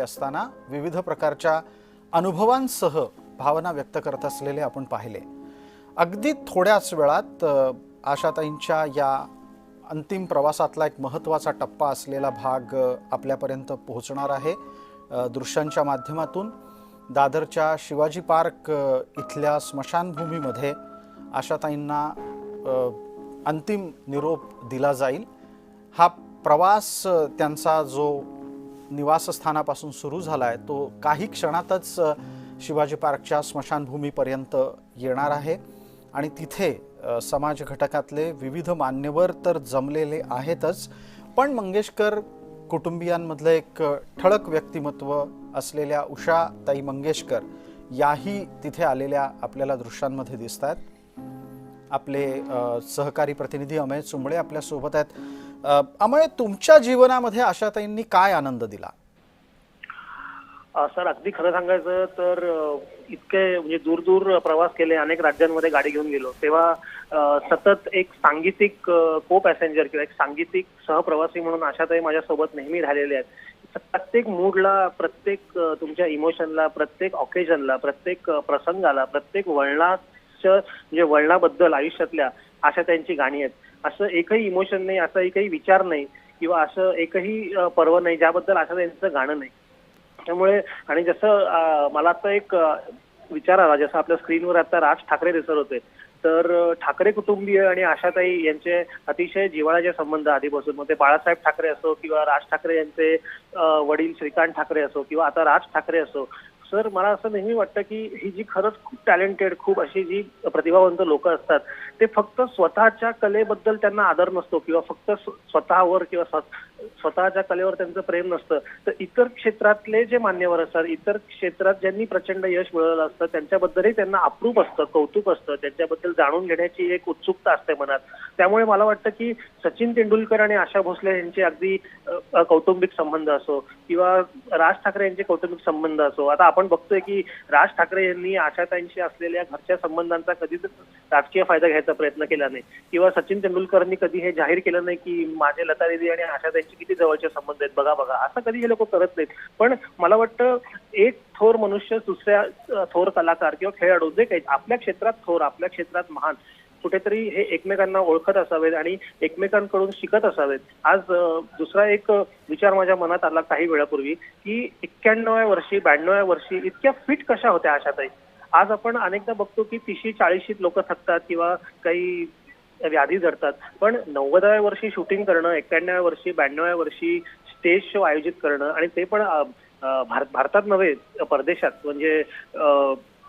असताना विविध प्रकारच्या अनुभवांसह भावना व्यक्त करत असलेले आपण पाहिले। अगदी थोड्याच वेळात आशाताईंच्या या अंतिम प्रवासातला एक महत्त्वाचा टप्पा असलेला भाग आपल्यापर्यंत पोहोचणार आहे। दृश्यांच्या माध्यमातून दादरच्या शिवाजी पार्क इथल्या स्मशानभूमीमध्ये आशाताईंना अंतिम निरोप दिला जाईल। हा प्रवास त्यांचा जो निवासस्थानापासून सुरू झालाय तो काही क्षणातच शिवाजी पार्कच्या स्मशानभूमीपर्यंत येणार आहे आणि तिथे समाज घटकातले विविध मान्यवर तर जमलेले आहेतच, पण मंगेशकर कुटुंबियांमधले एक ठळक व्यक्तिमत्व असलेल्या उषाताई मंगेशकर याही तिथे आलेल्या आपल्याला दृश्यांमध्ये दिसतात। आपले सहकारी प्रतिनिधी अमय चुंबळे आपल्या सोबत आहेत। अमय, तुमच्या जीवनामध्ये आशाताईंनी काय आनंद दिला? सर, अगदी खरं सांगायचं तर इतके म्हणजे दूर दूर प्रवास केले, अनेक राज्यांमध्ये गाडी घेऊन गेलो, तेव्हा सतत एक सांगीतिक को पॅसेंजर किंवा एक सांगीतिक सहप्रवासी म्हणून आशाताई माझ्यासोबत नेहमी राहिलेले आहेत। प्रत्येक मूडला, प्रत्येक तुमच्या इमोशनला, प्रत्येक ऑकेजनला, प्रत्येक प्रसंगाला, प्रत्येक म्हणजे वळणाबद्दल आयुष्यातल्या आशाताईंची गाणी आहेत। असं एकही इमोशन नाही, असा एकही विचार नाही किंवा असं एकही पर्व नाही ज्याबद्दल आशाताईंचं गाणं नाही। त्यामुळे आणि जसं मला आता एक विचार आला, जसं आपल्या स्क्रीनवर आता राज ठाकरे दिसत होते, तर ठाकरे कुटुंबीय आणि आशाताई यांचे अतिशय जिव्हाळ्याचे संबंध आधीपासून, मग ते बाळासाहेब ठाकरे असो किंवा राज ठाकरे यांचे वडील श्रीकांत ठाकरे असो किंवा आता राज ठाकरे असो। सर, मला असं नेहमी वाटतं की ही जी खरंच खूप टॅलेंटेड, खूप अशी जी प्रतिभावंत लोक असतात, ते फक्त स्वतःच्या कलेबद्दल त्यांना आदर नसतो किंवा फक्त स्वतःवर किंवा स्वतःच्या कलेवर त्यांचं प्रेम नसतं, तर इतर क्षेत्रातले जे मान्यवर असतात, इतर क्षेत्रात ज्यांनी प्रचंड यश मिळवलं असतं त्यांच्याबद्दलही त्यांना अप्रूप असतं, कौतुक असतं, त्यांच्याबद्दल जाणून घेण्याची एक उत्सुकता असते मनात। त्यामुळे मला वाटतं की सचिन तेंडुलकर आणि आशा भोसले यांचे अगदी कौटुंबिक संबंध असो किंवा राज ठाकरे यांचे कौटुंबिक संबंध असो, आता आपण बघतोय की राज ठाकरे यांनी आशाताईंशी असलेल्या घरच्या संबंधांचा कधीच राजकीय फायदा घ्यायचा प्रयत्न केला नाही किंवा सचिन तेंडुलकरांनी कधी हे जाहीर केलं नाही की माझे लता दीदी आणि आशाताईंचे किती जवळचे संबंध आहेत, बघा बघा, असं कधी हे लोक करत नाहीत। पण मला वाटतं एक थोर मनुष्य दुसऱ्या थोर कलाकार किंवा खेळाडू जे काही आपल्या क्षेत्रात थोर, आपल्या क्षेत्रात महान, कुठेतरी हे एकमेकांना ओळखत असावेत आणि एकमेकांकडून शिकत असावेत। आज दुसरा एक विचार माझ्या मनात आला काही वेळापूर्वी की 91व्या वर्षी 92व्या वर्षी इतक्या फिट कशा होत्या आशाताई। आज आपण अनेकदा बघतो की 30-40 लोक थकतात किंवा काही व्याधी जडतात, पण 90व्या वर्षी शूटिंग करणं, 91व्या वर्षी 92व्या वर्षी स्टेज शो आयोजित करणं आणि ते पण भारतात नव्हे, परदेशात, म्हणजे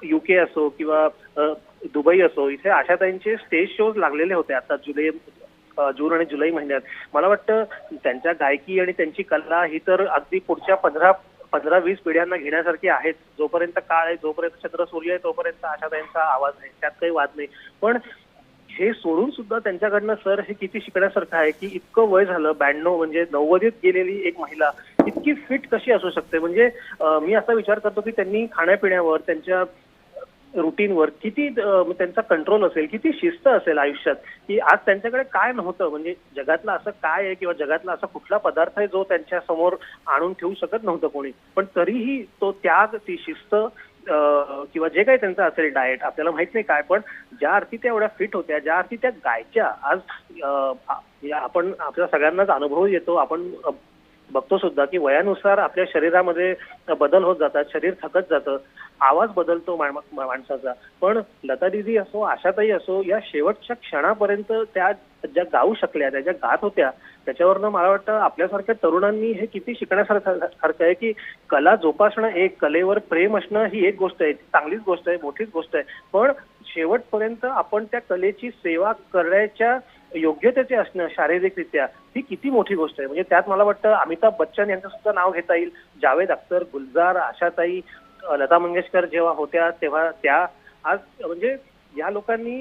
UK असो किंवा दुबई असो, इथे आशाताईंचे स्टेज शोज लागलेले होते आता जून आणि जुलै महिन्यात। मला वाटतं त्यांच्या गायकी आणि त्यांची कला ही तर अगदी पुढच्या 15-20 पिढ्यांना घेण्यासारखी आहेच। जोपर्यंत काळ आहे, जोपर्यंत चंद्र सूर्य आहे, तोपर्यंत आशाताईंचा आवाज आहे, त्यात काही वाद नाही। पण हे सोडून सुद्धा त्यांच्याकडनं सर हे किती शिकण्यासारखं आहे की इतकं वय झालं, 92 म्हणजे 90त गेलेली एक महिला इतकी फिट कशी असू शकते। म्हणजे मी असा विचार करतो की त्यांनी खाण्यापिण्यावर, त्यांच्या रुटीनवर किती त्यांचा कंट्रोल असेल, किती शिस्त असेल आयुष्यात, की आज त्यांच्याकडे काय नव्हतं, म्हणजे जगातला असं काय आहे किंवा जगातला असा कुठला पदार्थ आहे जो त्यांच्या समोर आणून ठेवू शकत नव्हतं कोणी, पण तरीही तो त्याग, ती शिस्त किंवा जे काही त्यांचं असेल डाएट, आपल्याला माहित नाही काय, पण ज्या अर्थी त्या एवढ्या फिट होत्या, ज्या अर्थी त्या गायच्या, आज आपण आपल्या सगळ्यांनाच अनुभव येतो, आपण बघतो सुद्धा की वयानुसार आपल्या शरीरामध्ये बदल होत जातात, शरीर थकत जातं, आवाज बदलतो माणसाचा। पण लता दीदी असो, आशाताई असो, या शेवटच्या क्षणापर्यंत त्या ज्या गाऊ शकल्या, त्या ज्या गात होत्या, त्याच्यावरनं मला वाटतं आपल्यासारख्या तरुणांनी हे किती शिकण्यासारखं आहे की कला जोपासणं, एक कलेवर प्रेम असणं ही एक गोष्ट आहे, चांगलीच गोष्ट आहे, मोठीच गोष्ट आहे, पण शेवटपर्यंत आपण त्या कलेची सेवा करण्याच्या योग्यतेचे असणं शारीरिकरित्या ही किती मोठी गोष्ट आहे। म्हणजे त्यात मला वाटतं अमिताभ बच्चन यांचं सुद्धा नाव घेता येईल, जावेद अख्तर, गुलजार, आशाताई, लता मंगेशकर जेव्हा होत्या तेव्हा त्या, आज म्हणजे या लोकांनी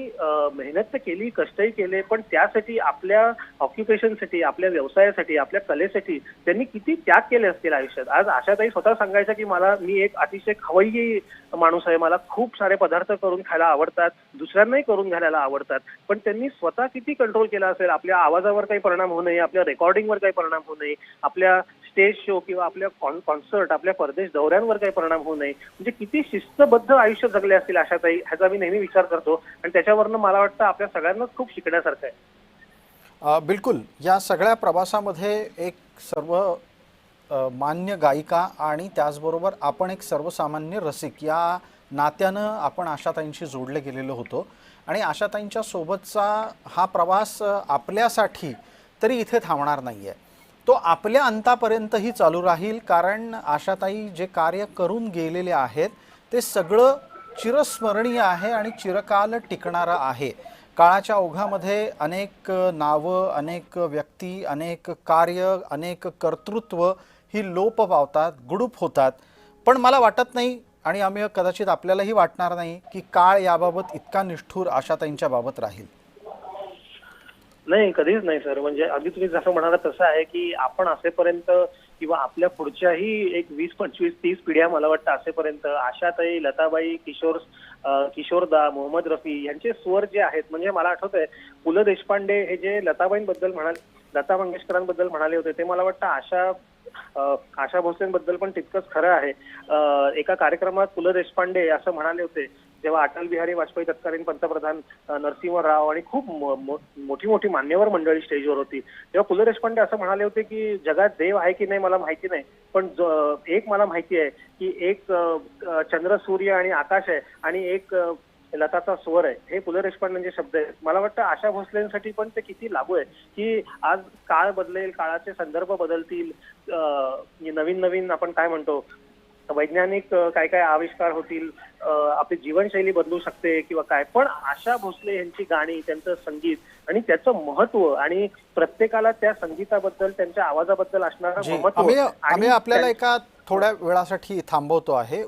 मेहनत तर केली, कष्टही केले, पण त्यासाठी आपल्या ऑक्युपेशनसाठी, आपल्या व्यवसायासाठी, आपल्या कलेसाठी त्यांनी किती त्याग केले असतील आयुष्यात। आज आशाताई स्वतः सांगायचं की मी एक अतिशय खवय्ये माणूस आहे, मला खूप सारे पदार्थ करून खायला आवडतात, दुसऱ्यांनाही करून घालायला आवडतात, पण त्यांनी स्वतः किती कंट्रोल केला असेल, आपल्या आवाजावर काही परिणाम होऊ नये, आपल्या रेकॉर्डिंगवर काही परिणाम होऊ नये, आपल्या स्टेज शो किंवा आपल्या कॉन्सर्ट, आपल्या परदेश दौऱ्यांवर काही परिणाम होऊ नये, म्हणजे किती शिस्तबद्ध आयुष्य जगले असतील आशाताई, ह्याचा मी नेहमी विचार करतो आणि त्याच्यावरनं मला वाटतं आपल्या सगळ्यांनाच खूप शिकण्यासारखं आहे. बिलकुल. या सगळ्या प्रवासामध्ये एक सर्व मान्य गायिका आणि त्याचबरोबर आपण एक सर्वसामान्य रसिक या नात्यानं आपण आशाताईंशी जोडले गेलेलो होतो आणि आशाताईंच्या सोबतचा हा प्रवास आपल्यासाठी तरी इथे थांबणार नाही आहे. तो आपल्या अंतापर्यंतही चालू राहील, कारण आशाताई जे कार्य करून गेलेले आहेत ते सगळं चिरस्मरणीय आहे आणि चिरकाल टिकणारं आहे. काळाच्या ओघामध्ये अनेक नावं, अनेक व्यक्ती, अनेक कार्य, अनेक कर्तृत्व ही लोप पावतात, गुडूप होतात. पण मला वाटत नाही आणि आम्ही कदाचित आपल्यालाही वाटणार नाही की काळ याबाबत इतका निष्ठुर आशाताईंच्या बाबत राहील. नाही, कधीच नाही सर. म्हणजे अगदी तुम्ही जसं म्हणाला तसं आहे की आपण असेपर्यंत किंवा आपल्या पुढच्याही एक 20, 25, 30 पिढ्या मला वाटतं असेपर्यंत आशाताई, लताबाई, किशोरदा, मोहम्मद रफी यांचे स्वर जे आहेत, म्हणजे मला आठवतंय पु ल देशपांडे हे जे लताबाईंबद्दल म्हणाले, लता मंगेशकरांबद्दल म्हणाले होते, ते मला वाटतं आशा भोसलेंबद्दल पण तितकंच खरं आहे. एका कार्यक्रमात पु ल देशपांडे असं म्हणाले होते जेव्हा अटल बिहारी वाजपेयी तत्कालीन पंतप्रधान, नरसिंह राव आणि खूप मोठी मोठी मान्यवर मंडळी स्टेजवर होती, तेव्हा पु ल देशपांडे असं म्हणाले होते की जगात देव आहे की नाही मला माहिती नाही, पण एक मला माहिती आहे की एक चंद्र, सूर्य आणि आकाश आहे आणि एक लताचा स्वर आहे. हे पु ल देशपांडेंचे शब्द आहेत. मला वाटतं आशा भोसलेंसाठी पण ते किती लागू आहे की आज काळ बदलेल, काळाचे संदर्भ बदलतील, नवीन नवीन आपण काय म्हणतो वैज्ञानिक काय काय आविष्कार होतील, आपली जीवनशैली बदलू शकते किंवा काय, पण आशा भोसले यांची गाणी, त्यांचं संगीत आणि त्याचं महत्व आणि प्रत्येकाला त्या संगीताबद्दल, त्यांच्या आवाजाबद्दल असणारं महत्व आम्ही आपल्याला एका थोड्या वेळासाठी थांबवतो आहे.